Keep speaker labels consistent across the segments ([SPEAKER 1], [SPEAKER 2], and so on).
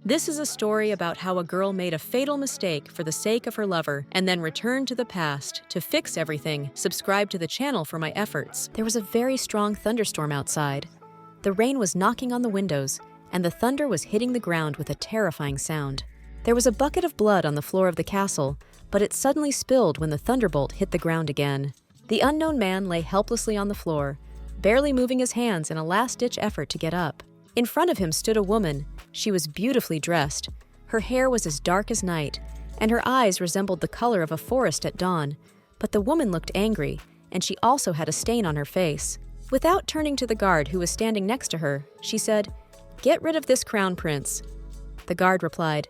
[SPEAKER 1] This is a story about how a girl made a fatal mistake for the sake of her lover and then returned to the past to fix everything. Subscribe to the channel for my efforts. There was a very strong thunderstorm outside. The rain was knocking on the windows, and the thunder was hitting the ground with a terrifying sound. There was a bucket of blood on the floor of the castle, but it suddenly spilled when the thunderbolt hit the ground again. The unknown man lay helplessly on the floor, barely moving his hands in a last-ditch effort to get up. In front of him stood a woman. She was beautifully dressed. Her hair was as dark as night, and her eyes resembled the color of a forest at dawn. But the woman looked angry, and she also had a stain on her face. Without turning to the guard who was standing next to her, she said, "Get rid of this crown prince." The guard replied,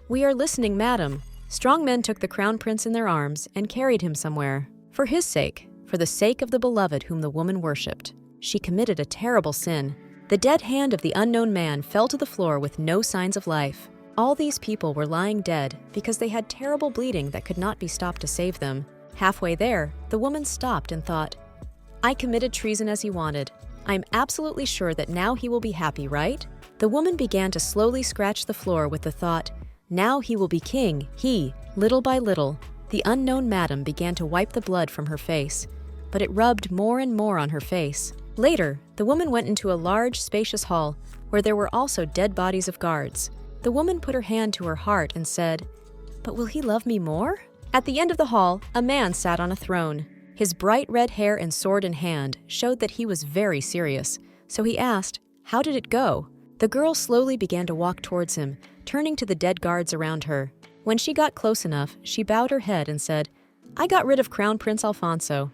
[SPEAKER 1] "We are listening, madam." Strong men took the crown prince in their arms and carried him somewhere. For his sake, for the sake of the beloved whom the woman worshipped, she committed a terrible sin. The dead hand of the unknown man fell to the floor with no signs of life. All these people were lying dead because they had terrible bleeding that could not be stopped to save them. Halfway there, the woman stopped and thought, "I committed treason as he wanted. I'm absolutely sure that now he will be happy, right?" The woman began to slowly scratch the floor with the thought, "Now he will be king, he." Little by little, the unknown madam began to wipe the blood from her face, but it rubbed more and more on her face. Later, the woman went into a large, spacious hall where there were also dead bodies of guards. The woman put her hand to her heart and said, "But will he love me more?" At the end of the hall, a man sat on a throne. His bright red hair and sword in hand showed that he was very serious, so he asked, "How did it go?" The girl slowly began to walk towards him, turning to the dead guards around her. When she got close enough, she bowed her head and said, "I got rid of Crown Prince Alfonso."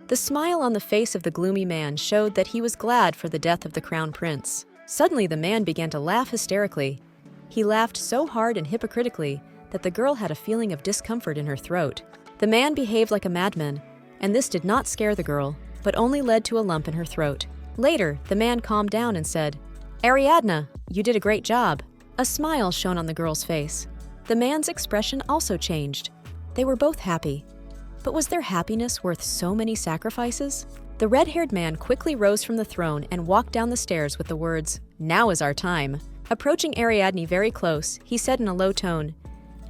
[SPEAKER 1] The smile on the face of the gloomy man showed that he was glad for the death of the crown prince. Suddenly, the man began to laugh hysterically. He laughed so hard and hypocritically that the girl had a feeling of discomfort in her throat. The man behaved like a madman, and this did not scare the girl, but only led to a lump in her throat. Later, the man calmed down and said, "Ariadne, you did a great job." A smile shone on the girl's face. The man's expression also changed. They were both happy. But was their happiness worth so many sacrifices? The red-haired man quickly rose from the throne and walked down the stairs with the words, "Now is our time." Approaching Ariadne very close, he said in a low tone,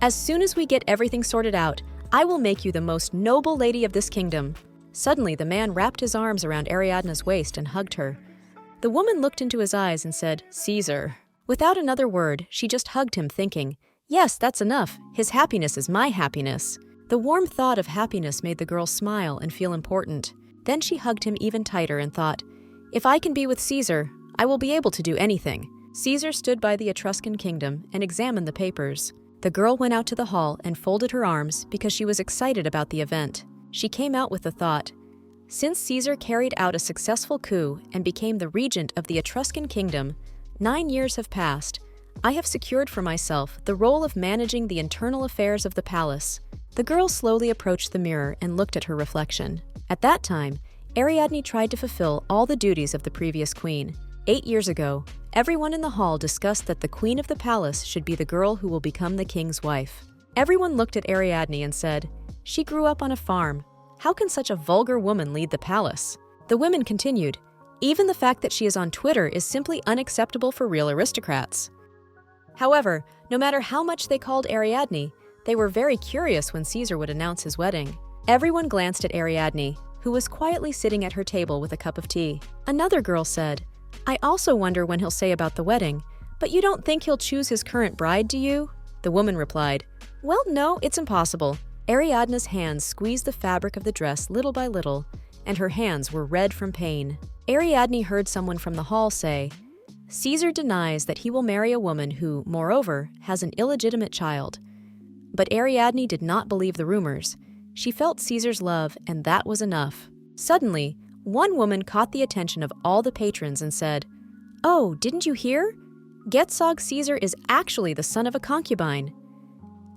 [SPEAKER 1] "As soon as we get everything sorted out, I will make you the most noble lady of this kingdom." Suddenly, the man wrapped his arms around Ariadne's waist and hugged her. The woman looked into his eyes and said, "Caesar." Without another word, she just hugged him, thinking, "Yes, that's enough. His happiness is my happiness." The warm thought of happiness made the girl smile and feel important. Then she hugged him even tighter and thought, "If I can be with Caesar, I will be able to do anything." Caesar stood by the Etruscan kingdom and examined the papers. The girl went out to the hall and folded her arms because she was excited about the event. She came out with the thought, "Since Caesar carried out a successful coup and became the regent of the Etruscan kingdom, 9 years have passed. I have secured for myself the role of managing the internal affairs of the palace." The girl slowly approached the mirror and looked at her reflection. At that time, Ariadne tried to fulfill all the duties of the previous queen. 8 years ago, everyone in the hall discussed that the queen of the palace should be the girl who will become the king's wife. Everyone looked at Ariadne and said, "She grew up on a farm. How can such a vulgar woman lead the palace?" The women continued, "Even the fact that she is on Twitter is simply unacceptable for real aristocrats." However, no matter how much they called Ariadne, they were very curious when Caesar would announce his wedding. Everyone glanced at Ariadne, who was quietly sitting at her table with a cup of tea. Another girl said, "I also wonder when he'll say about the wedding, but you don't think he'll choose his current bride, do you?" The woman replied, "Well, no, it's impossible." Ariadne's hands squeezed the fabric of the dress little by little, and her hands were red from pain. Ariadne heard someone from the hall say, "Caesar denies that he will marry a woman who, moreover, has an illegitimate child." But Ariadne did not believe the rumors. She felt Caesar's love, and that was enough. Suddenly, one woman caught the attention of all the patrons and said, "Oh, didn't you hear? Getzog Caesar is actually the son of a concubine."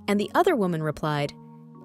[SPEAKER 1] And the other woman replied,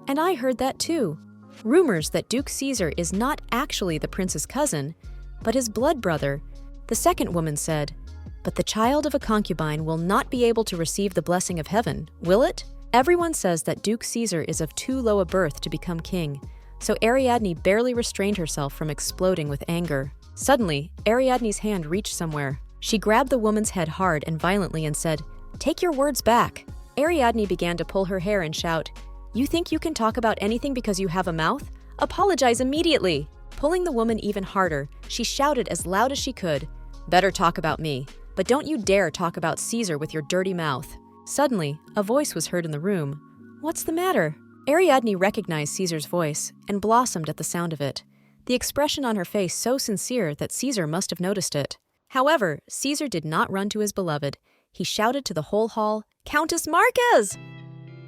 [SPEAKER 1] "And I heard that too. Rumors that Duke Caesar is not actually the prince's cousin, but his blood brother." The second woman said, "But the child of a concubine will not be able to receive the blessing of heaven, will it?" Everyone says that Duke Caesar is of too low a birth to become king, so Ariadne barely restrained herself from exploding with anger. Suddenly, Ariadne's hand reached somewhere. She grabbed the woman's head hard and violently and said, "Take your words back." Ariadne began to pull her hair and shout, "You think you can talk about anything because you have a mouth? Apologize immediately." Pulling the woman even harder, she shouted as loud as she could, "Better talk about me, but don't you dare talk about Caesar with your dirty mouth." Suddenly, a voice was heard in the room. "What's the matter?" Ariadne recognized Caesar's voice and blossomed at the sound of it, the expression on her face so sincere that Caesar must have noticed it. However, Caesar did not run to his beloved. He shouted to the whole hall, "Countess Marquez!"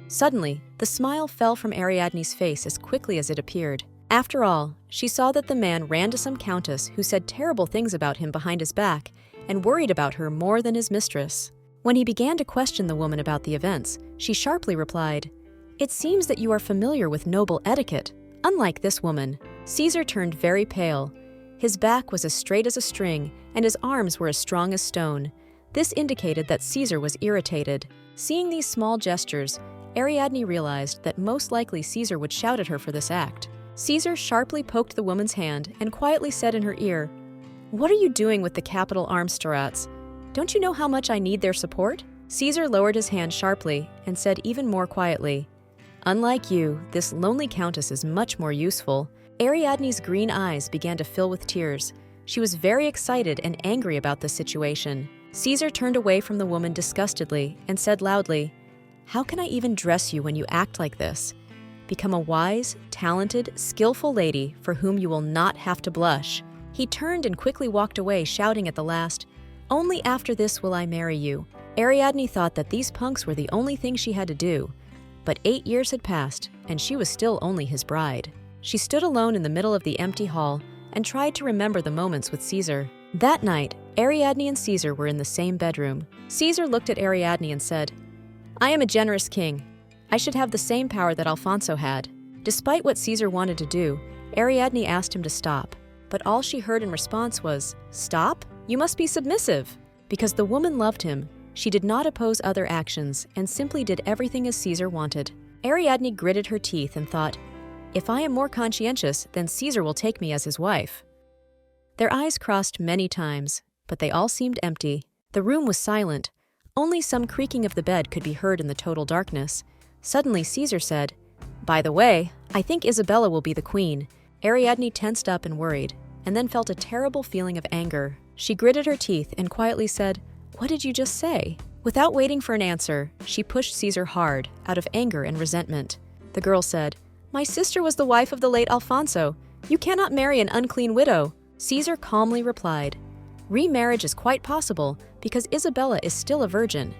[SPEAKER 1] Suddenly, the smile fell from Ariadne's face as quickly as it appeared. After all, she saw that the man ran to some countess who said terrible things about him behind his back and worried about her more than his mistress. When he began to question the woman about the events, she sharply replied, "It seems that you are familiar with noble etiquette, unlike this woman." Caesar turned very pale. His back was as straight as a string, and his arms were as strong as stone. This indicated that Caesar was irritated. Seeing these small gestures, Ariadne realized that most likely Caesar would shout at her for this act. Caesar sharply poked the woman's hand and quietly said in her ear, "What are you doing with the capital arms storats? Don't you know how much I need their support?" Caesar lowered his hand sharply and said even more quietly, "Unlike you, this lonely countess is much more useful." Ariadne's green eyes began to fill with tears. She was very excited and angry about the situation. Caesar turned away from the woman disgustedly and said loudly, "How can I even dress you when you act like this? Become a wise, talented, skillful lady for whom you will not have to blush." He turned and quickly walked away, shouting at the last, "Only after this will I marry you." Ariadne thought that these punks were the only thing she had to do. But 8 years had passed, and she was still only his bride. She stood alone in the middle of the empty hall and tried to remember the moments with Caesar. That night, Ariadne and Caesar were in the same bedroom. Caesar looked at Ariadne and said, "I am a generous king. I should have the same power that Alfonso had." Despite what Caesar wanted to do, Ariadne asked him to stop. But all she heard in response was, "Stop? You must be submissive." Because the woman loved him, she did not oppose other actions and simply did everything as Caesar wanted. Ariadne gritted her teeth and thought, "If I am more conscientious, then Caesar will take me as his wife." Their eyes crossed many times, but they all seemed empty. The room was silent. Only some creaking of the bed could be heard in the total darkness. Suddenly Caesar said, "By the way, I think Isabella will be the queen." Ariadne tensed up and worried, and then felt a terrible feeling of anger. She gritted her teeth and quietly said, "What did you just say?" Without waiting for an answer, she pushed Caesar hard, out of anger and resentment. The girl said, "My sister was the wife of the late Alfonso. You cannot marry an unclean widow." Caesar calmly replied, "Remarriage is quite possible because Isabella is still a virgin.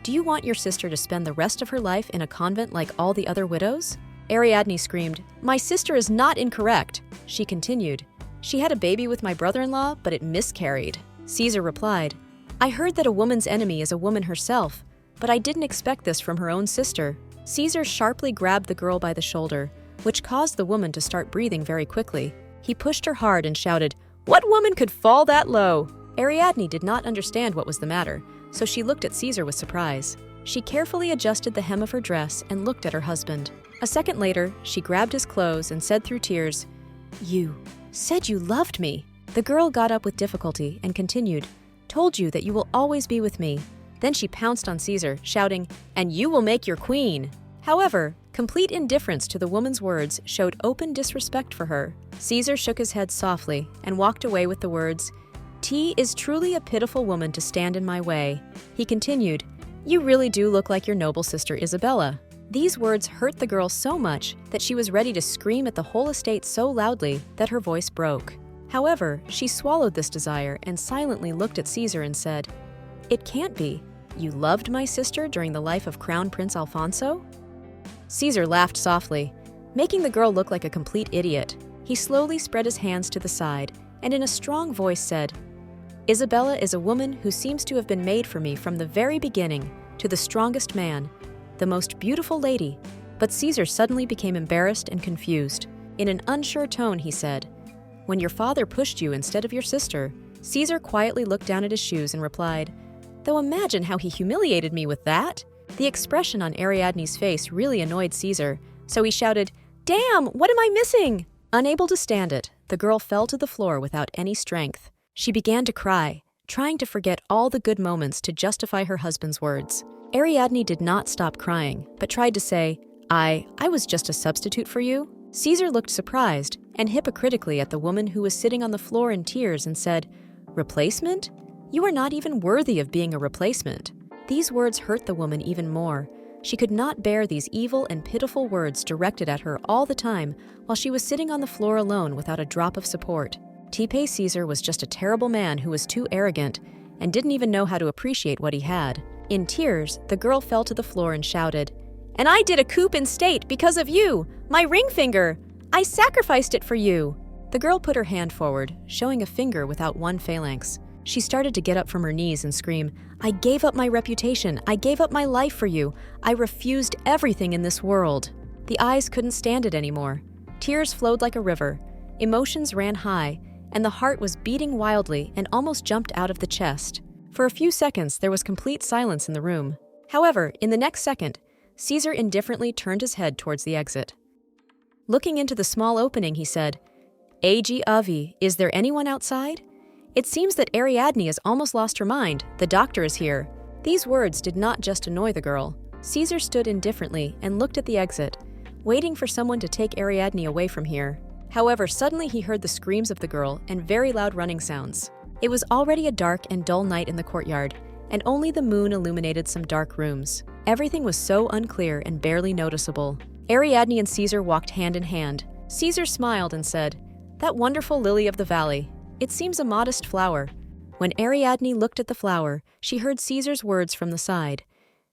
[SPEAKER 1] Do you want your sister to spend the rest of her life in a convent like all the other widows?" Ariadne screamed, "My sister is not incorrect." She continued, "She had a baby with my brother-in-law, but it miscarried." Caesar replied, "I heard that a woman's enemy is a woman herself, but I didn't expect this from her own sister." Caesar sharply grabbed the girl by the shoulder, which caused the woman to start breathing very quickly. He pushed her hard and shouted, "What woman could fall that low?" Ariadne did not understand what was the matter, so she looked at Caesar with surprise. She carefully adjusted the hem of her dress and looked at her husband. A second later, she grabbed his clothes and said through tears, "You said you loved me." The girl got up with difficulty and continued, "Told you that you will always be with me." Then she pounced on Caesar, shouting, "And you will make your queen." However, complete indifference to the woman's words showed open disrespect for her. Caesar shook his head softly and walked away with the words, "T is truly a pitiful woman to stand in my way." He continued, "You really do look like your noble sister Isabella." These words hurt the girl so much that she was ready to scream at the whole estate so loudly that her voice broke. However, she swallowed this desire and silently looked at Caesar and said, "It can't be. You loved my sister during the life of Crown Prince Alfonso?" Caesar laughed softly, making the girl look like a complete idiot. He slowly spread his hands to the side and in a strong voice said, "Isabella is a woman who seems to have been made for me from the very beginning, to the strongest man, the most beautiful lady." But Caesar suddenly became embarrassed and confused. In an unsure tone, he said, "When your father pushed you instead of your sister." Caesar quietly looked down at his shoes and replied, "Though imagine how he humiliated me with that." The expression on Ariadne's face really annoyed Caesar, so he shouted, "Damn, what am I missing?" Unable to stand it, the girl fell to the floor without any strength. She began to cry, trying to forget all the good moments to justify her husband's words. Ariadne did not stop crying, but tried to say, I was just a substitute for you. Caesar looked surprised and hypocritically at the woman who was sitting on the floor in tears and said, Replacement? You are not even worthy of being a replacement. These words hurt the woman even more. She could not bear these evil and pitiful words directed at her all the time while she was sitting on the floor alone without a drop of support. T.P. Caesar was just a terrible man who was too arrogant and didn't even know how to appreciate what he had. In tears, the girl fell to the floor and shouted, And I did a coup in state because of you! My ring finger! I sacrificed it for you! The girl put her hand forward, showing a finger without one phalanx. She started to get up from her knees and scream, I gave up my reputation. I gave up my life for you. I refused everything in this world. The eyes couldn't stand it anymore. Tears flowed like a river. Emotions ran high, and the heart was beating wildly and almost jumped out of the chest. For a few seconds, there was complete silence in the room. However, in the next second, Caesar indifferently turned his head towards the exit. Looking into the small opening, he said, Ag Avi, is there anyone outside? It seems that Ariadne has almost lost her mind. The doctor is here. These words did not just annoy the girl. Caesar stood indifferently and looked at the exit, waiting for someone to take Ariadne away from here. However, suddenly he heard the screams of the girl and very loud running sounds. It was already a dark and dull night in the courtyard, and only the moon illuminated some dark rooms. Everything was so unclear and barely noticeable. Ariadne and Caesar walked hand in hand. Caesar smiled and said, That wonderful lily of the valley. It seems a modest flower. When Ariadne looked at the flower, she heard Caesar's words from the side.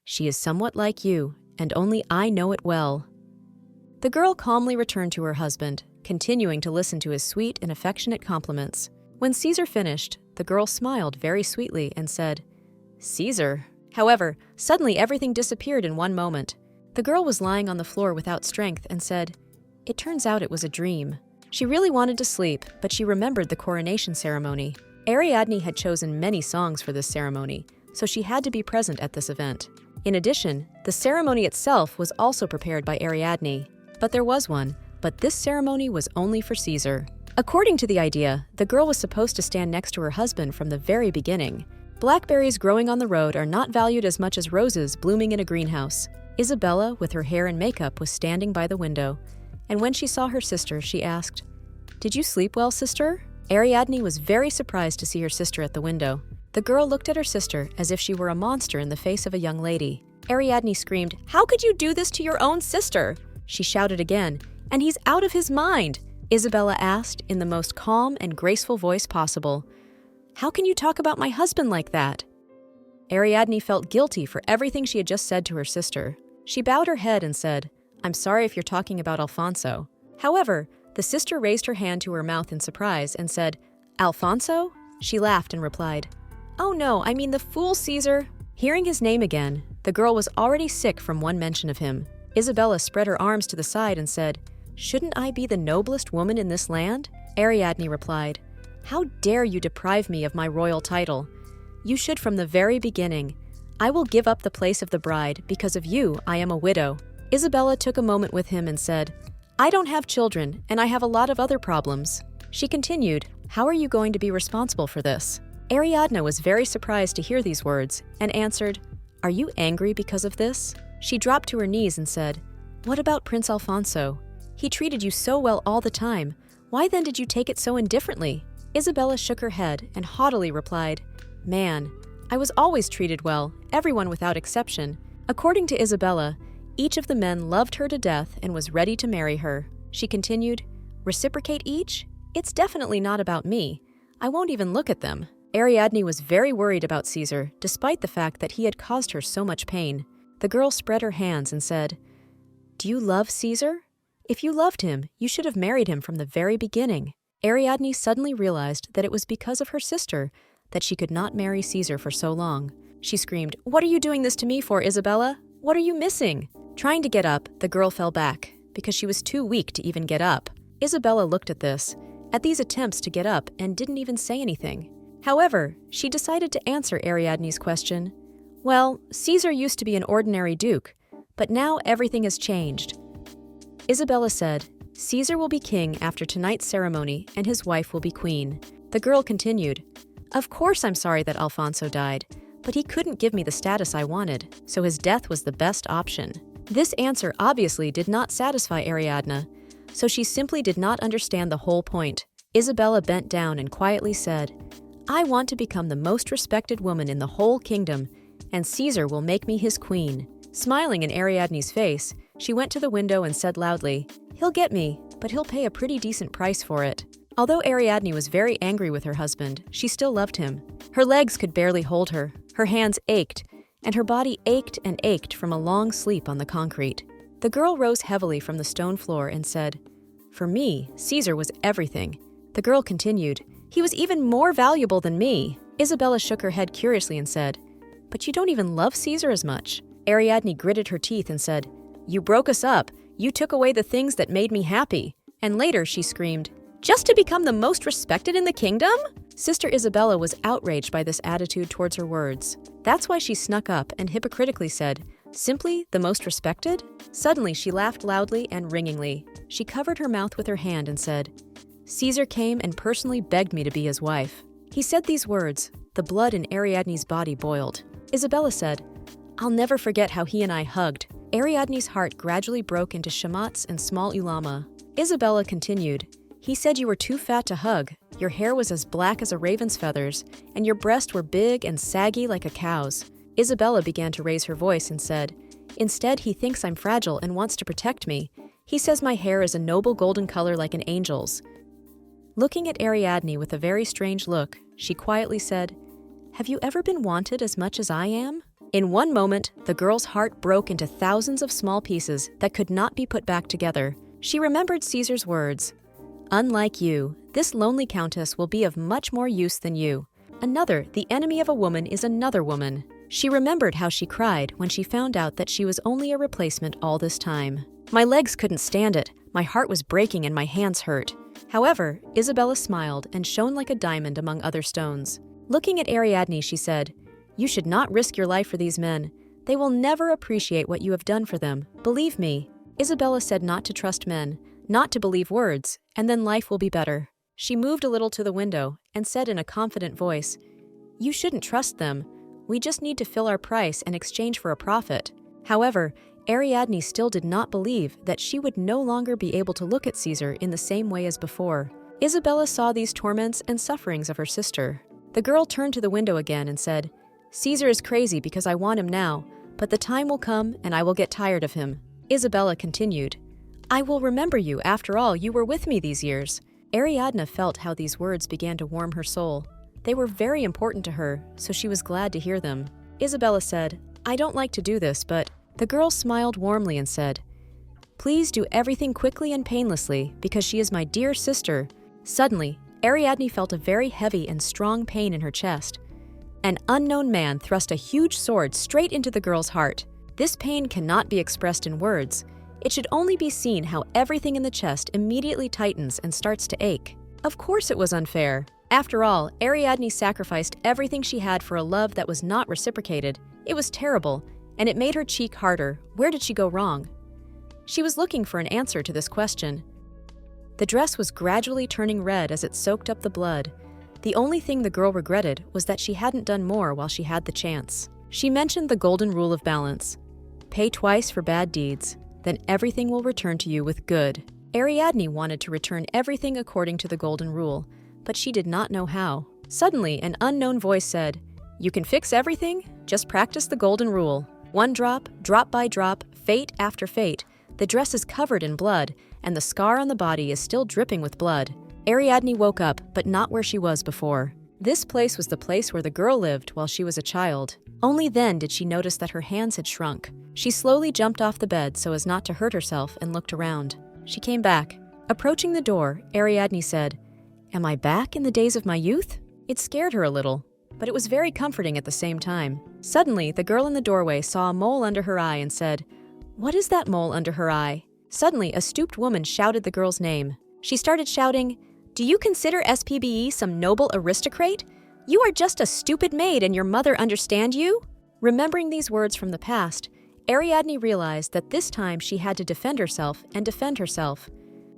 [SPEAKER 1] She is somewhat like you, and only I know it well. The girl calmly returned to her husband, continuing to listen to his sweet and affectionate compliments. When Caesar finished, the girl smiled very sweetly and said, Caesar. However, suddenly everything disappeared in one moment. The girl was lying on the floor without strength and said, It turns out it was a dream. She really wanted to sleep, but she remembered the coronation ceremony. Ariadne had chosen many songs for this ceremony, so she had to be present at this event. In addition, the ceremony itself was also prepared by Ariadne. But there was one, but this ceremony was only for Caesar. According to the idea, the girl was supposed to stand next to her husband from the very beginning. Blackberries growing on the road are not valued as much as roses blooming in a greenhouse. Isabella, with her hair and makeup, was standing by the window, and when she saw her sister, she asked, Did you sleep well, sister? Ariadne was very surprised to see her sister at the window. The girl looked at her sister as if she were a monster in the face of a young lady. Ariadne screamed, How could you do this to your own sister? She shouted again, And he's out of his mind, Isabella asked in the most calm and graceful voice possible. How can you talk about my husband like that? Ariadne felt guilty for everything she had just said to her sister. She bowed her head and said, I'm sorry if you're talking about Alfonso. However, the sister raised her hand to her mouth in surprise and said, Alfonso? She laughed and replied, Oh no, I mean the fool Caesar. Hearing his name again, the girl was already sick from one mention of him. Isabella spread her arms to the side and said, Shouldn't I be the noblest woman in this land? Ariadne replied, How dare you deprive me of my royal title? You should from the very beginning. I will give up the place of the bride because of you I am a widow. Isabella took a moment with him and said, I don't have children, and I have a lot of other problems. She continued, How are you going to be responsible for this? Ariadne was very surprised to hear these words and answered, Are you angry because of this? She dropped to her knees and said, What about Prince Alfonso? He treated you so well all the time. Why then did you take it so indifferently? Isabella shook her head and haughtily replied, Man, I was always treated well, everyone without exception. According to Isabella, each of the men loved her to death and was ready to marry her. She continued, Reciprocate each? It's definitely not about me. I won't even look at them. Ariadne was very worried about Caesar, despite the fact that he had caused her so much pain. The girl spread her hands and said, Do you love Caesar? If you loved him, you should have married him from the very beginning. Ariadne suddenly realized that it was because of her sister that she could not marry Caesar for so long. She screamed, What are you doing this to me for, Isabella? What are you missing? Trying to get up, the girl fell back, because she was too weak to even get up. Isabella looked at these attempts to get up, and didn't even say anything. However, she decided to answer Ariadne's question. Well, Caesar used to be an ordinary duke, but now everything has changed. Isabella said, Caesar will be king after tonight's ceremony, and his wife will be queen. The girl continued, Of course I'm sorry that Alfonso died, but he couldn't give me the status I wanted, so his death was the best option. This answer obviously did not satisfy Ariadne, so she simply did not understand the whole point. Isabella bent down and quietly said, "I want to become the most respected woman in the whole kingdom, and Caesar will make me his queen." Smiling in Ariadne's face, she went to the window and said loudly, "He'll get me, but he'll pay a pretty decent price for it." Although Ariadne was very angry with her husband, she still loved him. Her legs could barely hold her, her hands ached, and her body ached and ached from a long sleep on the concrete. The girl rose heavily from the stone floor and said, "For me, Caesar was everything." The girl continued, "He was even more valuable than me." Isabella shook her head curiously and said, "But you don't even love Caesar as much." Ariadne gritted her teeth and said, "You broke us up. You took away the things that made me happy." And later she screamed, "Just to become the most respected in the kingdom?" Sister Isabella was outraged by this attitude towards her words. That's why she snuck up and hypocritically said, "Simply the most respected?" Suddenly she laughed loudly and ringingly. She covered her mouth with her hand and said, "Caesar came and personally begged me to be his wife." He said these words. The blood in Ariadne's body boiled. Isabella said, "I'll never forget how he and I hugged." Ariadne's heart gradually broke into shamats and small ulama. Isabella continued, "He said you were too fat to hug, your hair was as black as a raven's feathers, and your breasts were big and saggy like a cow's." Isabella began to raise her voice and said, "Instead, he thinks I'm fragile and wants to protect me. He says my hair is a noble golden color like an angel's." Looking at Ariadne with a very strange look, she quietly said, "Have you ever been wanted as much as I am?" In one moment, the girl's heart broke into thousands of small pieces that could not be put back together. She remembered Caesar's words, "Unlike you, this lonely countess will be of much more use than you. Another, the enemy of a woman is another woman." She remembered how she cried when she found out that she was only a replacement all this time. "My legs couldn't stand it, my heart was breaking and my hands hurt." However, Isabella smiled and shone like a diamond among other stones. Looking at Ariadne, she said, "You should not risk your life for these men. They will never appreciate what you have done for them. Believe me." Isabella said not to trust men, not to believe words, and then life will be better. She moved a little to the window and said in a confident voice, "You shouldn't trust them. We just need to fill our price and exchange for a profit." However, Ariadne still did not believe that she would no longer be able to look at Caesar in the same way as before. Isabella saw these torments and sufferings of her sister. The girl turned to the window again and said, "Caesar is crazy because I want him now, but the time will come and I will get tired of him." Isabella continued, "I will remember you. After all, you were with me these years." Ariadne felt how these words began to warm her soul. They were very important to her, so she was glad to hear them. Isabella said, "I don't like to do this, but..." The girl smiled warmly and said, "Please do everything quickly and painlessly, because she is my dear sister." Suddenly, Ariadne felt a very heavy and strong pain in her chest. An unknown man thrust a huge sword straight into the girl's heart. This pain cannot be expressed in words. It should only be seen how everything in the chest immediately tightens and starts to ache. Of course it was unfair. After all, Ariadne sacrificed everything she had for a love that was not reciprocated. It was terrible, and it made her cheek harder. Where did she go wrong? She was looking for an answer to this question. The dress was gradually turning red as it soaked up the blood. The only thing the girl regretted was that she hadn't done more while she had the chance. She mentioned the golden rule of balance. Pay twice for bad deeds, then everything will return to you with good. Ariadne wanted to return everything according to the golden rule, but she did not know how. Suddenly, an unknown voice said, "You can fix everything? Just practice the golden rule. One drop, drop by drop, fate after fate. The dress is covered in blood, and the scar on the body is still dripping with blood." Ariadne woke up, but not where she was before. This place was the place where the girl lived while she was a child. Only then did she notice that her hands had shrunk. She slowly jumped off the bed so as not to hurt herself and looked around. She came back. Approaching the door, Ariadne said, "Am I back in the days of my youth?" It scared her a little, but it was very comforting at the same time. Suddenly, the girl in the doorway saw a mole under her eye and said, "What is that mole under her eye?" Suddenly, a stooped woman shouted the girl's name. She started shouting, "Do you consider SPBE some noble aristocrat? You are just a stupid maid and your mother understand you?" Remembering these words from the past, Ariadne realized that this time she had to defend herself and defend herself.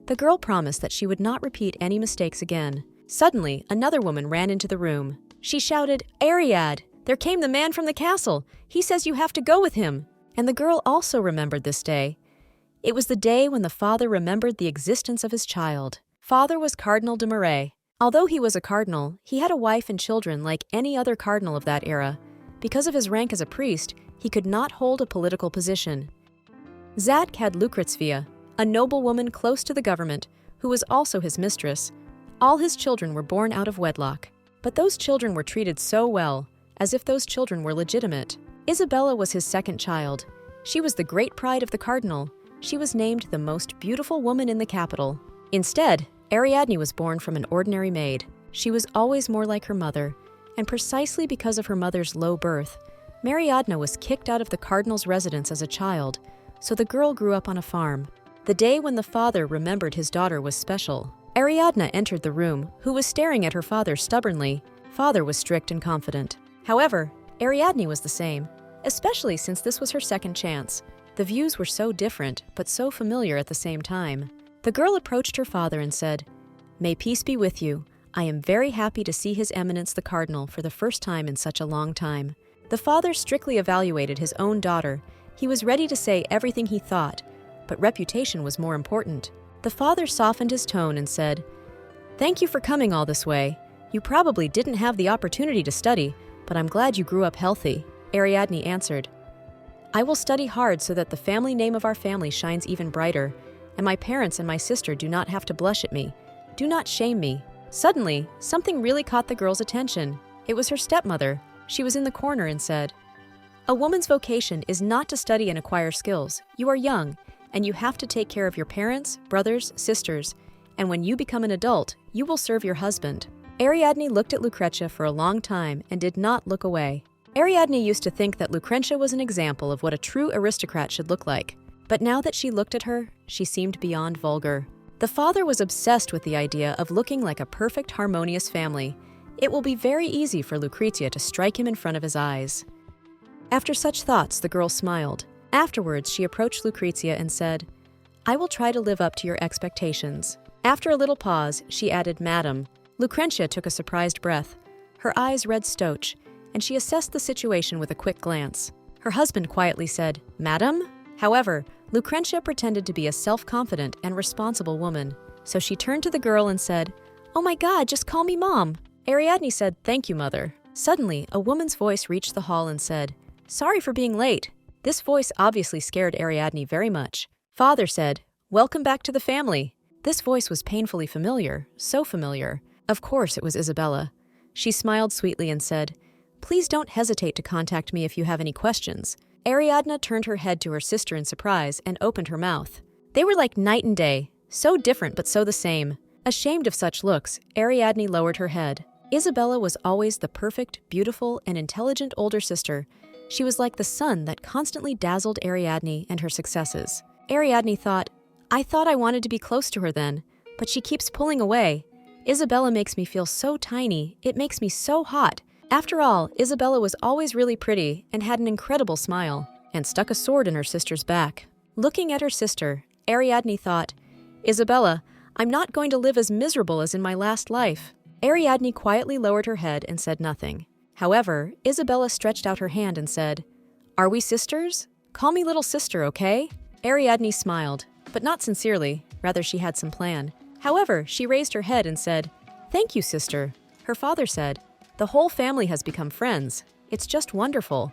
[SPEAKER 1] The girl promised that she would not repeat any mistakes again. Suddenly, another woman ran into the room. She shouted, "Ariadne, "There came the man from the castle. He says you have to go with him." And the girl also remembered this day. It was the day when the father remembered the existence of his child. Father was Cardinal De Mare. Although he was a cardinal, he had a wife and children like any other cardinal of that era. Because of his rank as a priest, he could not hold a political position. Zadk had Lucrezia, a noble woman close to the government, who was also his mistress. All his children were born out of wedlock. But those children were treated so well, as if those children were legitimate. Isabella was his second child. She was the great pride of the cardinal. She was named the most beautiful woman in the capital. Instead, Ariadne was born from an ordinary maid. She was always more like her mother, and precisely because of her mother's low birth, Ariadne was kicked out of the cardinal's residence as a child, so the girl grew up on a farm. The day when the father remembered his daughter was special. Ariadne entered the room, who was staring at her father stubbornly. Father was strict and confident. However, Ariadne was the same, especially since this was her second chance. The views were so different, but so familiar at the same time. The girl approached her father and said, "May peace be with you. I am very happy to see His Eminence the Cardinal for the first time in such a long time." The father strictly evaluated his own daughter. He was ready to say everything he thought, but reputation was more important. The father softened his tone and said, "Thank you for coming all this way. You probably didn't have the opportunity to study, but I'm glad you grew up healthy." Ariadne answered, "I will study hard so that the family name of our family shines even brighter, and my parents and my sister do not have to blush at me. Do not shame me." Suddenly, something really caught the girl's attention. It was her stepmother. She was in the corner and said, "A woman's vocation is not to study and acquire skills. You are young, and you have to take care of your parents, brothers, sisters, and when you become an adult, you will serve your husband." Ariadne looked at Lucrezia for a long time and did not look away. Ariadne used to think that Lucrezia was an example of what a true aristocrat should look like. But now that she looked at her, she seemed beyond vulgar. The father was obsessed with the idea of looking like a perfect, harmonious family. It will be very easy for Lucrezia to strike him in front of his eyes. After such thoughts, the girl smiled. Afterwards, she approached Lucrezia and said, "I will try to live up to your expectations." After a little pause, she added, "Madam." Lucrezia took a surprised breath. Her eyes read Stoch, and she assessed the situation with a quick glance. Her husband quietly said, "Madam?" However, Lucrezia pretended to be a self-confident and responsible woman, so she turned to the girl and said, "Oh my God, just call me Mom." Ariadne said, "Thank you, Mother." Suddenly, a woman's voice reached the hall and said, "Sorry for being late." This voice obviously scared Ariadne very much. Father said, "Welcome back to the family." This voice was painfully familiar, so familiar. Of course it was Isabella. She smiled sweetly and said, "Please don't hesitate to contact me if you have any questions." Ariadne turned her head to her sister in surprise and opened her mouth. They were like night and day, so different but so the same. Ashamed of such looks, Ariadne lowered her head. Isabella was always the perfect, beautiful, and intelligent older sister. She was like the sun that constantly dazzled Ariadne and her successes. Ariadne thought, "I thought I wanted to be close to her then, but she keeps pulling away. Isabella makes me feel so tiny, it makes me so hot." After all, Isabella was always really pretty and had an incredible smile, and stuck a sword in her sister's back. Looking at her sister, Ariadne thought, "Isabella, I'm not going to live as miserable as in my last life." Ariadne quietly lowered her head and said nothing. However, Isabella stretched out her hand and said, "Are we sisters? Call me little sister, okay?" Ariadne smiled, but not sincerely, rather she had some plan. However, she raised her head and said, "Thank you, sister." Her father said, "The whole family has become friends. It's just wonderful."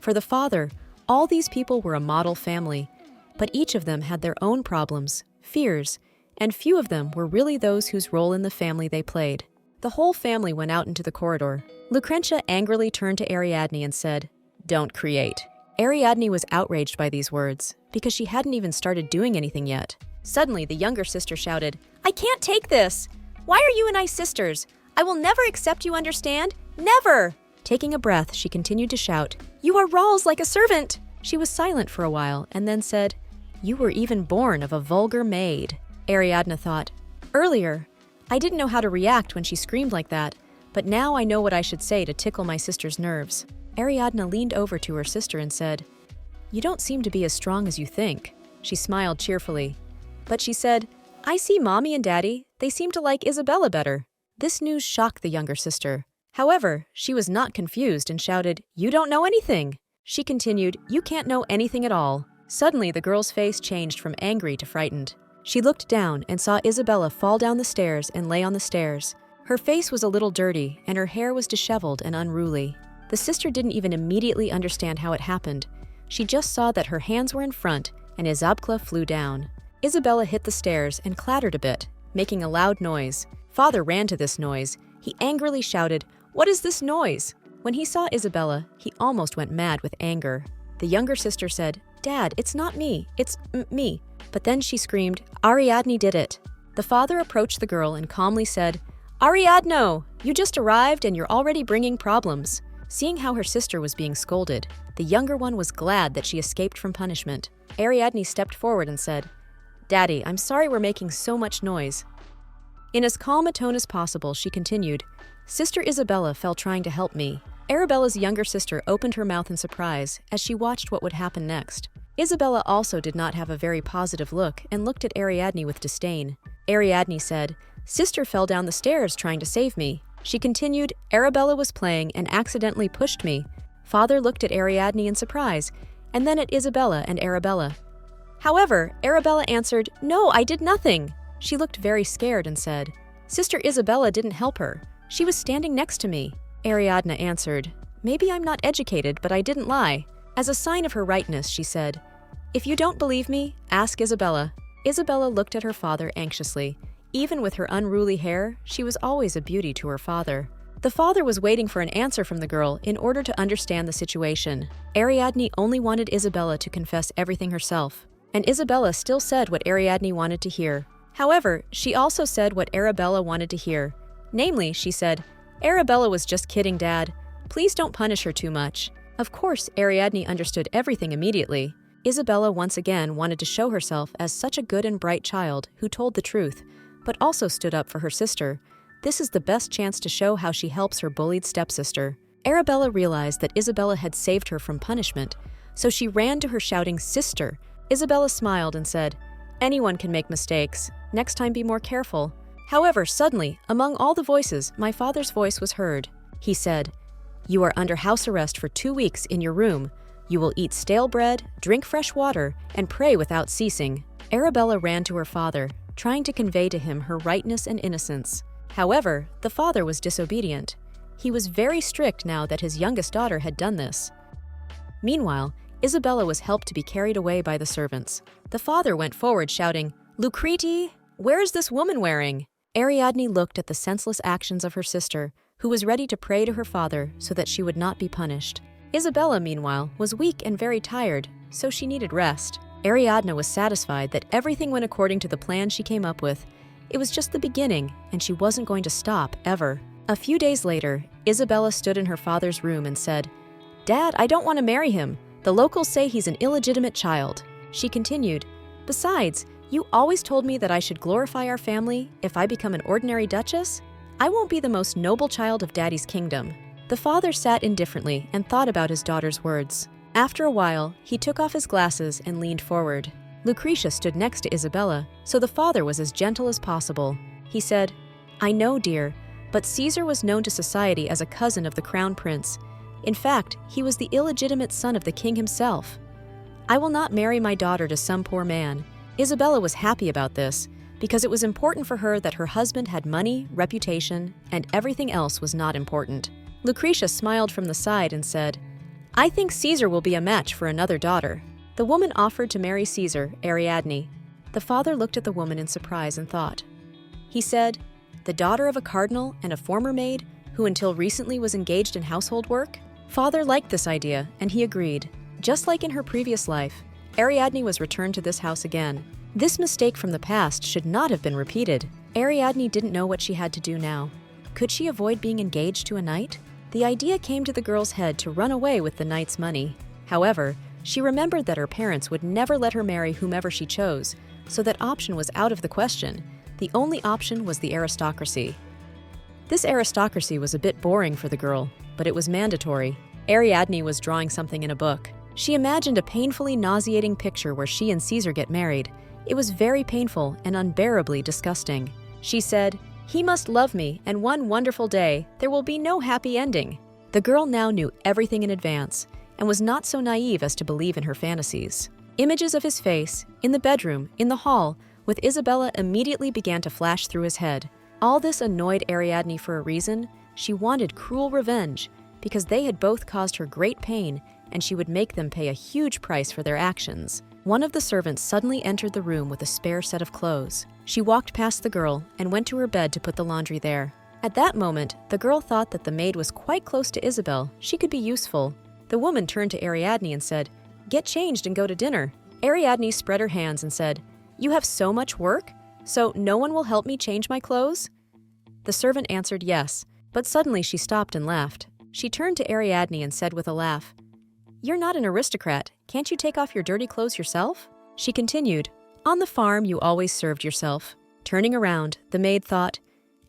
[SPEAKER 1] For the father, all these people were a model family, but each of them had their own problems, fears, and few of them were really those whose role in the family they played. The whole family went out into the corridor. Lucrezia angrily turned to Ariadne and said, "Don't create." Ariadne was outraged by these words, because she hadn't even started doing anything yet. Suddenly, the younger sister shouted, "I can't take this! Why are you and I sisters? I will never accept you, understand? Never!" Taking a breath, she continued to shout, "You are Rawls like a servant!" She was silent for a while and then said, "You were even born of a vulgar maid." Ariadne thought, "Earlier, I didn't know how to react when she screamed like that, but now I know what I should say to tickle my sister's nerves." Ariadne leaned over to her sister and said, "You don't seem to be as strong as you think." She smiled cheerfully. But she said, "I see Mommy and Daddy, they seem to like Isabella better." This news shocked the younger sister. However, she was not confused and shouted, "You don't know anything!" She continued, "You can't know anything at all." Suddenly, the girl's face changed from angry to frightened. She looked down and saw Isabella fall down the stairs and lay on the stairs. Her face was a little dirty, and her hair was disheveled and unruly. The sister didn't even immediately understand how it happened. She just saw that her hands were in front, and Isabella flew down. Isabella hit the stairs and clattered a bit, making a loud noise. Father ran to this noise. He angrily shouted, "What is this noise?" When he saw Isabella, he almost went mad with anger. The younger sister said, "Dad, it's not me, it's me." But then she screamed, "Ariadne did it." The father approached the girl and calmly said, "Ariadne, you just arrived and you're already bringing problems." Seeing how her sister was being scolded, the younger one was glad that she escaped from punishment. Ariadne stepped forward and said, "Daddy, I'm sorry we're making so much noise." In as calm a tone as possible, she continued, "Sister Isabella fell trying to help me." Arabella's younger sister opened her mouth in surprise as she watched what would happen next. Isabella also did not have a very positive look and looked at Ariadne with disdain. Ariadne said, "Sister fell down the stairs trying to save me." She continued, "Arabella was playing and accidentally pushed me." Father looked at Ariadne in surprise, and then at Isabella and Arabella. However, Arabella answered, "No, I did nothing." She looked very scared and said, "Sister Isabella didn't help her. She was standing next to me." Ariadne answered, "Maybe I'm not educated, but I didn't lie." As a sign of her rightness, she said, "If you don't believe me, ask Isabella." Isabella looked at her father anxiously. Even with her unruly hair, she was always a beauty to her father. The father was waiting for an answer from the girl in order to understand the situation. Ariadne only wanted Isabella to confess everything herself, and Isabella still said what Ariadne wanted to hear. However, she also said what Arabella wanted to hear. Namely, she said, "Arabella was just kidding, Dad. Please don't punish her too much." Of course, Ariadne understood everything immediately. Isabella once again wanted to show herself as such a good and bright child who told the truth, but also stood up for her sister. This is the best chance to show how she helps her bullied stepsister. Arabella realized that Isabella had saved her from punishment, so she ran to her shouting, "Sister!" Isabella smiled and said, "Anyone can make mistakes. Next time be more careful." However, suddenly, among all the voices, my father's voice was heard. He said, "You are under house arrest for 2 weeks in your room. You will eat stale bread, drink fresh water, and pray without ceasing." Arabella ran to her father, trying to convey to him her rightness and innocence. However, the father was disobedient. He was very strict now that his youngest daughter had done this. Meanwhile, Isabella was helped to be carried away by the servants. The father went forward shouting, "Lucreti, where is this woman wearing?" Ariadne looked at the senseless actions of her sister, who was ready to pray to her father so that she would not be punished. Isabella, meanwhile, was weak and very tired, so she needed rest. Ariadne was satisfied that everything went according to the plan she came up with. It was just the beginning, and she wasn't going to stop, ever. A few days later, Isabella stood in her father's room and said, "Dad, I don't want to marry him. The locals say he's an illegitimate child." She continued, "Besides, you always told me that I should glorify our family if I become an ordinary duchess. I won't be the most noble child of Daddy's kingdom." The father sat indifferently and thought about his daughter's words. After a while, he took off his glasses and leaned forward. Lucretia stood next to Isabella, so the father was as gentle as possible. He said, "I know, dear, but Caesar was known to society as a cousin of the Crown Prince. In fact, he was the illegitimate son of the king himself. I will not marry my daughter to some poor man." Isabella was happy about this, because it was important for her that her husband had money, reputation, and everything else was not important. Lucretia smiled from the side and said, "I think Caesar will be a match for another daughter." The woman offered to marry Caesar, Ariadne. The father looked at the woman in surprise and thought. He said, "The daughter of a cardinal and a former maid, who until recently was engaged in household work?" Father liked this idea, and he agreed. Just like in her previous life, Ariadne was returned to this house again. This mistake from the past should not have been repeated. Ariadne didn't know what she had to do now. Could she avoid being engaged to a knight? The idea came to the girl's head to run away with the knight's money. However, she remembered that her parents would never let her marry whomever she chose, so that option was out of the question. The only option was the aristocracy. This aristocracy was a bit boring for the girl, but it was mandatory. Ariadne was drawing something in a book. She imagined a painfully nauseating picture where she and Caesar get married. It was very painful and unbearably disgusting. She said, He must love me, and one wonderful day, there will be no happy ending. The girl now knew everything in advance and was not so naive as to believe in her fantasies. Images of his face, in the bedroom, in the hall, with Isabella immediately began to flash through his head. All this annoyed Ariadne for a reason. She wanted cruel revenge, because they had both caused her great pain, and she would make them pay a huge price for their actions. One of the servants suddenly entered the room with a spare set of clothes. She walked past the girl and went to her bed to put the laundry there. At that moment, the girl thought that the maid was quite close to Isabel. She could be useful. The woman turned to Ariadne and said, "Get changed and go to dinner." Ariadne spread her hands and said, "You have so much work? So no one will help me change my clothes?" The servant answered yes, but suddenly she stopped and laughed. She turned to Ariadne and said with a laugh, "You're not an aristocrat. Can't you take off your dirty clothes yourself?" She continued, "On the farm you always served yourself." Turning around, the maid thought,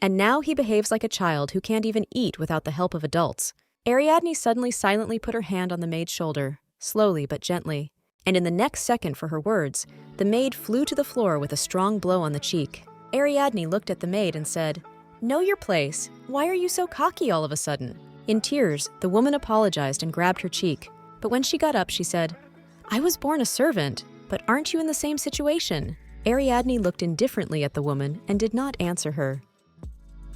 [SPEAKER 1] "And now he behaves like a child who can't even eat without the help of adults." Ariadne suddenly silently put her hand on the maid's shoulder, slowly but gently, and in the next second for her words, the maid flew to the floor with a strong blow on the cheek. Ariadne looked at the maid and said, "Know your place. Why are you so cocky all of a sudden?" In tears, the woman apologized and grabbed her cheek, but when she got up, she said, "I was born a servant, but aren't you in the same situation?" Ariadne looked indifferently at the woman and did not answer her.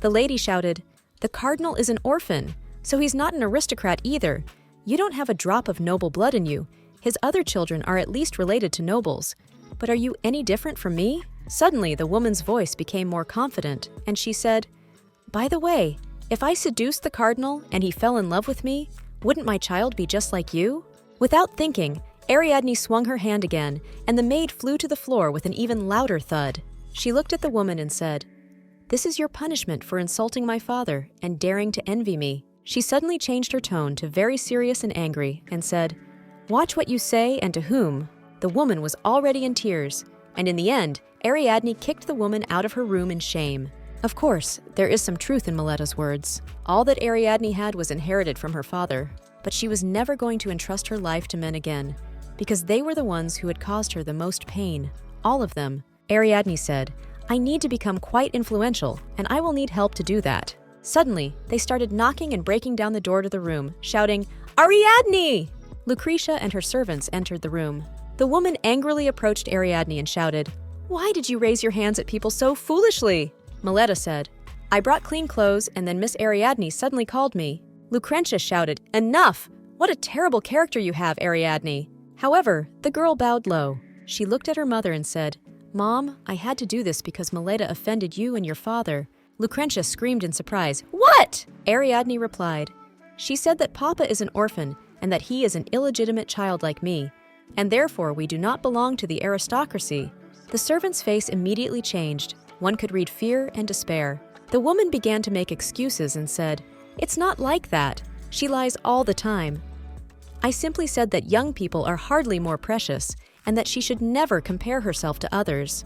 [SPEAKER 1] The lady shouted, "The cardinal is an orphan, so he's not an aristocrat either. You don't have a drop of noble blood in you. His other children are at least related to nobles. But are you any different from me?" Suddenly, the woman's voice became more confident, and she said, "By the way, if I seduced the cardinal and he fell in love with me, wouldn't my child be just like you?" Without thinking, Ariadne swung her hand again, and the maid flew to the floor with an even louder thud. She looked at the woman and said, "This is your punishment for insulting my father and daring to envy me." She suddenly changed her tone to very serious and angry and said, "Watch what you say and to whom." The woman was already in tears, and in the end, Ariadne kicked the woman out of her room in shame. Of course, there is some truth in Malletta's words. All that Ariadne had was inherited from her father, but she was never going to entrust her life to men again, because they were the ones who had caused her the most pain. All of them. Ariadne said, "I need to become quite influential, and I will need help to do that." Suddenly, they started knocking and breaking down the door to the room, shouting, "Ariadne!" Lucretia and her servants entered the room. The woman angrily approached Ariadne and shouted, "Why did you raise your hands at people so foolishly?" Malletta said, "I brought clean clothes, and then Miss Ariadne suddenly called me." Lucretia shouted, "Enough! What a terrible character you have, Ariadne!" However, the girl bowed low. She looked at her mother and said, "Mom, I had to do this because Malletta offended you and your father." Lucretia screamed in surprise, "What?" Ariadne replied, "She said that Papa is an orphan and that he is an illegitimate child like me, and therefore we do not belong to the aristocracy." The servant's face immediately changed. One could read fear and despair. The woman began to make excuses and said, "It's not like that. She lies all the time. I simply said that young people are hardly more precious and that she should never compare herself to others."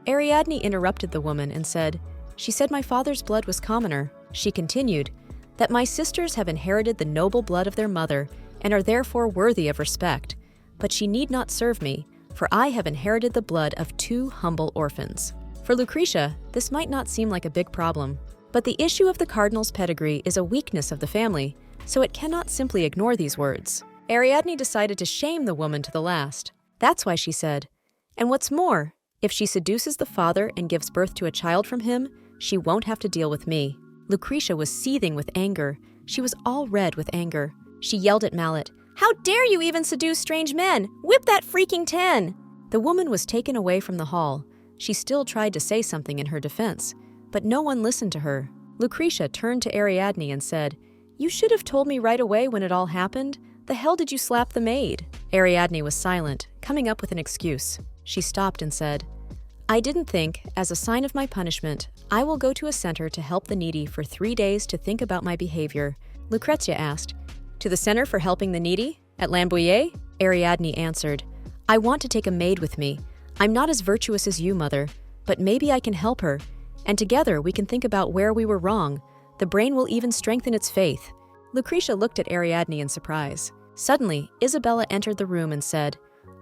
[SPEAKER 1] Ariadne interrupted the woman and said, "She said my father's blood was commoner." She continued, "That my sisters have inherited the noble blood of their mother and are therefore worthy of respect. But she need not serve me, for I have inherited the blood of 2 humble orphans." For Lucretia, this might not seem like a big problem, but the issue of the cardinal's pedigree is a weakness of the family, so it cannot simply ignore these words. Ariadne decided to shame the woman to the last. That's why she said, "And what's more, if she seduces the father and gives birth to a child from him, she won't have to deal with me." Lucretia was seething with anger. She was all red with anger. She yelled at Malletta, "How dare you even seduce strange men? Whip that freaking 10!" The woman was taken away from the hall. She still tried to say something in her defense, but no one listened to her. Lucretia turned to Ariadne and said, "You should have told me right away when it all happened. The hell did you slap the maid?" Ariadne was silent, coming up with an excuse. She stopped and said, "I didn't think, as a sign of my punishment, I will go to a center to help the needy for 3 days to think about my behavior." Lucretia asked, "To the center for helping the needy? At Rambouillet?" Ariadne answered, "I want to take a maid with me. I'm not as virtuous as you, Mother, but maybe I can help her, and together we can think about where we were wrong. The brain will even strengthen its faith." Lucretia looked at Ariadne in surprise. Suddenly, Isabella entered the room and said,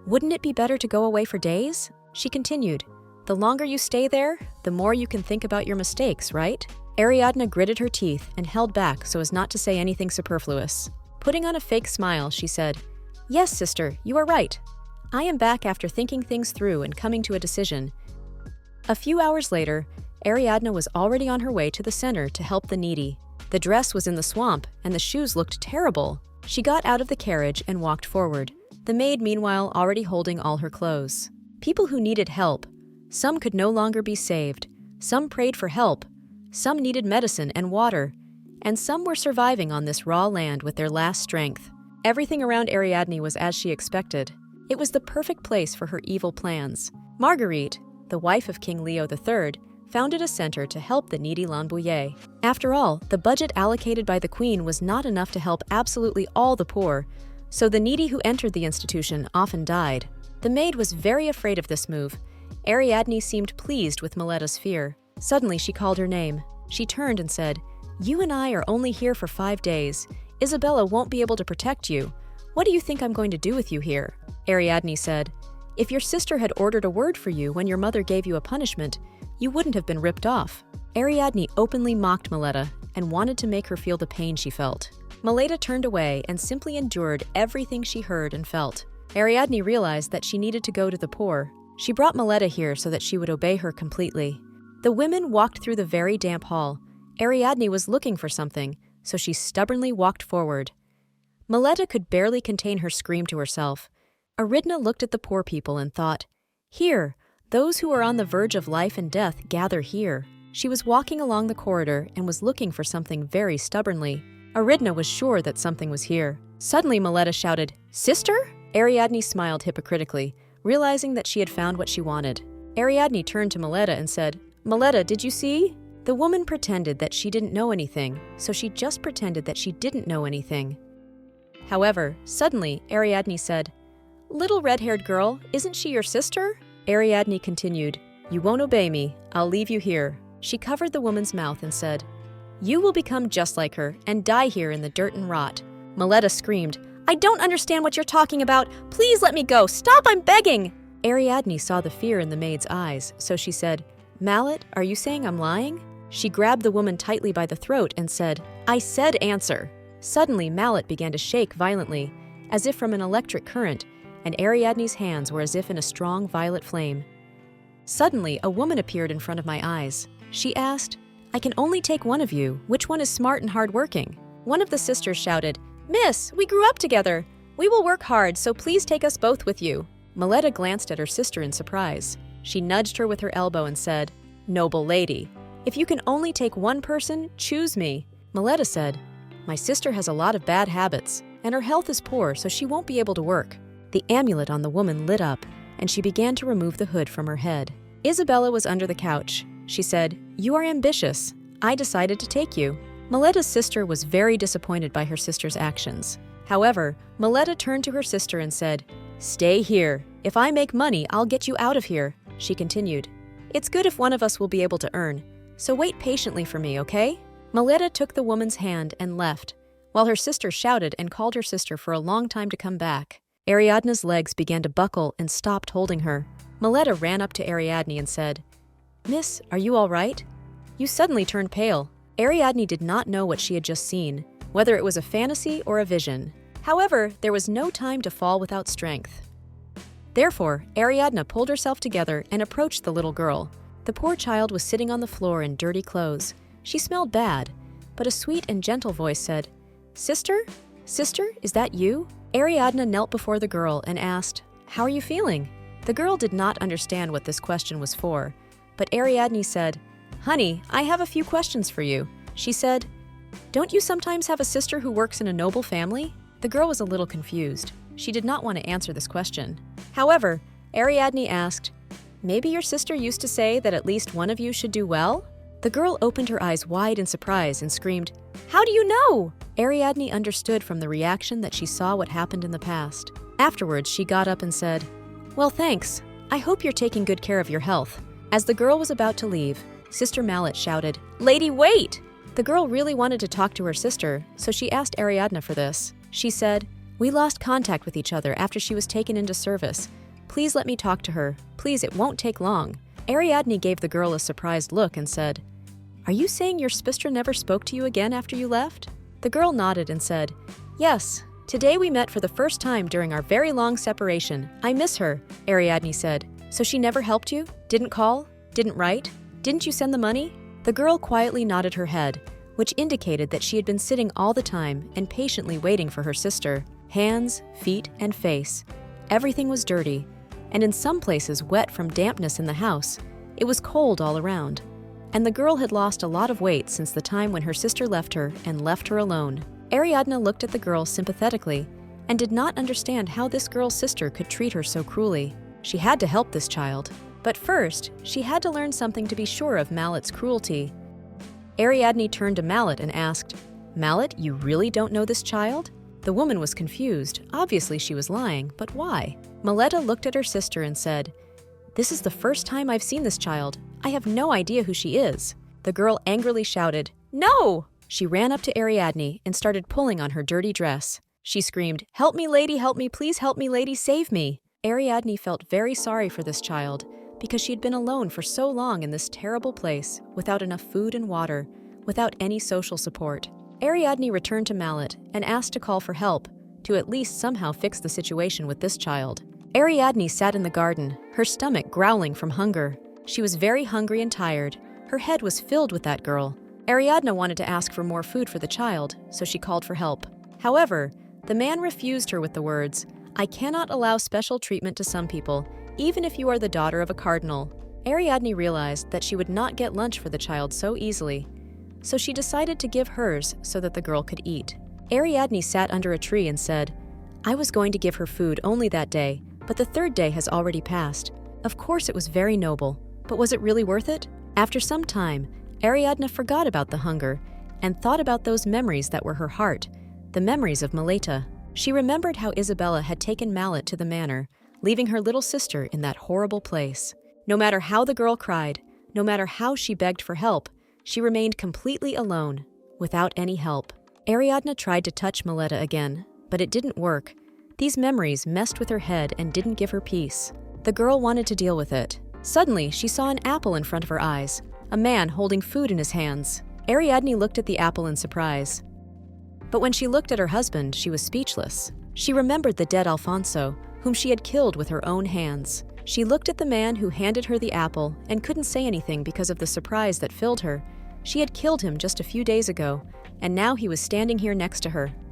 [SPEAKER 1] "Wouldn't it be better to go away for days?" She continued, The longer you stay there, the more you can think about your mistakes, right? Ariadne gritted her teeth and held back so as not to say anything superfluous. Putting on a fake smile, she said, "Yes, sister, you are right. I am back after thinking things through and coming to a decision." A few hours later, Ariadne was already on her way to the center to help the needy. The dress was in the swamp, and the shoes looked terrible. She got out of the carriage and walked forward, the maid meanwhile already holding all her clothes. People who needed help. Some could no longer be saved. Some prayed for help. Some needed medicine and water. And some were surviving on this raw land with their last strength. Everything around Ariadne was as she expected. It was the perfect place for her evil plans. Marguerite, the wife of King Leo III, founded a center to help the needy Rambouillet. After all, the budget allocated by the queen was not enough to help absolutely all the poor, so the needy who entered the institution often died. The maid was very afraid of this move. Ariadne seemed pleased with Malletta's fear. Suddenly she called her name. She turned and said, "You and I are only here for 5 days. Isabella won't be able to protect you. What do you think I'm going to do with you here?" Ariadne said, "If your sister had ordered a word for you when your mother gave you a punishment, you wouldn't have been ripped off." Ariadne openly mocked Malletta and wanted to make her feel the pain she felt. Malletta turned away and simply endured everything she heard and felt. Ariadne realized that she needed to go to the poor. She brought Malletta here so that she would obey her completely. The women walked through the very damp hall. Ariadne was looking for something, so she stubbornly walked forward. Malletta could barely contain her scream to herself. Ariadne looked at the poor people and thought, "Here, those who are on the verge of life and death gather here." She was walking along the corridor and was looking for something very stubbornly. Ariadne was sure that something was here. Suddenly Malletta shouted, "Sister?" Ariadne smiled hypocritically, realizing that she had found what she wanted. Ariadne turned to Malletta and said, "Malletta, did you see?" The woman pretended that she didn't know anything, so she just pretended that she didn't know anything. However, suddenly Ariadne said, "Little red-haired girl, isn't she your sister?" Ariadne continued, "You won't obey me. I'll leave you here." She covered the woman's mouth and said, "You will become just like her and die here in the dirt and rot." Malletta screamed, "I don't understand what you're talking about. Please let me go. Stop, I'm begging." Ariadne saw the fear in the maid's eyes, so she said, "Mallet, are you saying I'm lying?" She grabbed the woman tightly by the throat and said, "I said answer." Suddenly, Mallet began to shake violently, as if from an electric current, and Ariadne's hands were as if in a strong violet flame. Suddenly, a woman appeared in front of my eyes. She asked, "I can only take one of you. Which one is smart and hardworking?" One of the sisters shouted, "Miss, we grew up together. We will work hard, so please take us both with you." Malletta glanced at her sister in surprise. She nudged her with her elbow and said, "Noble lady, if you can only take one person, choose me." Malletta said, "My sister has a lot of bad habits, and her health is poor, so she won't be able to work." The amulet on the woman lit up, and she began to remove the hood from her head. Isabella was under the couch. She said, "You are ambitious. I decided to take you." Malletta's sister was very disappointed by her sister's actions. However, Malletta turned to her sister and said, "Stay here. If I make money, I'll get you out of here." She continued, "It's good if one of us will be able to earn, so wait patiently for me, okay?" Malletta took the woman's hand and left, while her sister shouted and called her sister for a long time to come back. Ariadne's legs began to buckle and stopped holding her. Malletta ran up to Ariadne and said, "Miss, are you all right? You suddenly turned pale." Ariadne did not know what she had just seen, whether it was a fantasy or a vision. However, there was no time to fall without strength. Therefore, Ariadne pulled herself together and approached the little girl. The poor child was sitting on the floor in dirty clothes. She smelled bad, but a sweet and gentle voice said, "Sister? Sister, is that you?" Ariadne knelt before the girl and asked, "How are you feeling?" The girl did not understand what this question was for, but Ariadne said, "Honey, I have a few questions for you." She said, "Don't you sometimes have a sister who works in a noble family?" The girl was a little confused. She did not want to answer this question. However, Ariadne asked, "Maybe your sister used to say that at least one of you should do well?" The girl opened her eyes wide in surprise and screamed, "How do you know?" Ariadne understood from the reaction that she saw what happened in the past. Afterwards, she got up and said, "Well, thanks. I hope you're taking good care of your health." As the girl was about to leave, Sister Mallet shouted, "Lady, wait!" The girl really wanted to talk to her sister, so she asked Ariadne for this. She said, "We lost contact with each other after she was taken into service. Please let me talk to her. Please, it won't take long." Ariadne gave the girl a surprised look and said, "Are you saying your sister never spoke to you again after you left?" The girl nodded and said, "Yes. Today we met for the first time during our very long separation. I miss her," Ariadne said. "So she never helped you? Didn't call? Didn't write? Didn't you send the money?" The girl quietly nodded her head, which indicated that she had been sitting all the time and patiently waiting for her sister. Hands, feet, and face. Everything was dirty, and in some places wet from dampness in the house. It was cold all around. And the girl had lost a lot of weight since the time when her sister left her and left her alone. Ariadne looked at the girl sympathetically and did not understand how this girl's sister could treat her so cruelly. She had to help this child. But first, she had to learn something to be sure of Mallett's cruelty. Ariadne turned to Mallett and asked, "Mallett, you really don't know this child?" The woman was confused. Obviously she was lying, but why? Malletta looked at her sister and said, "This is the first time I've seen this child. I have no idea who she is." The girl angrily shouted, "No!" She ran up to Ariadne and started pulling on her dirty dress. She screamed, "Help me, lady, help me, please help me, lady, save me." Ariadne felt very sorry for this child because she had been alone for so long in this terrible place, without enough food and water, without any social support. Ariadne returned to Mallett and asked to call for help, to at least somehow fix the situation with this child. Ariadne sat in the garden, her stomach growling from hunger. She was very hungry and tired. Her head was filled with that girl. Ariadne wanted to ask for more food for the child, so she called for help. However, the man refused her with the words, "I cannot allow special treatment to some people, even if you are the daughter of a cardinal." Ariadne realized that she would not get lunch for the child so easily, so she decided to give hers so that the girl could eat. Ariadne sat under a tree and said, "I was going to give her food only that day, but the third day has already passed. Of course it was very noble, but was it really worth it?" After some time, Ariadne forgot about the hunger and thought about those memories that were her heart, the memories of Malletta. She remembered how Isabella had taken Mallett to the manor, leaving her little sister in that horrible place. No matter how the girl cried, no matter how she begged for help, she remained completely alone, without any help. Ariadne tried to touch Malletta again, but it didn't work. These memories messed with her head and didn't give her peace. The girl wanted to deal with it. Suddenly, she saw an apple in front of her eyes, a man holding food in his hands. Ariadne looked at the apple in surprise. But when she looked at her husband, she was speechless. She remembered the dead Alfonso, whom she had killed with her own hands. She looked at the man who handed her the apple and couldn't say anything because of the surprise that filled her. She had killed him just a few days ago, and now he was standing here next to her.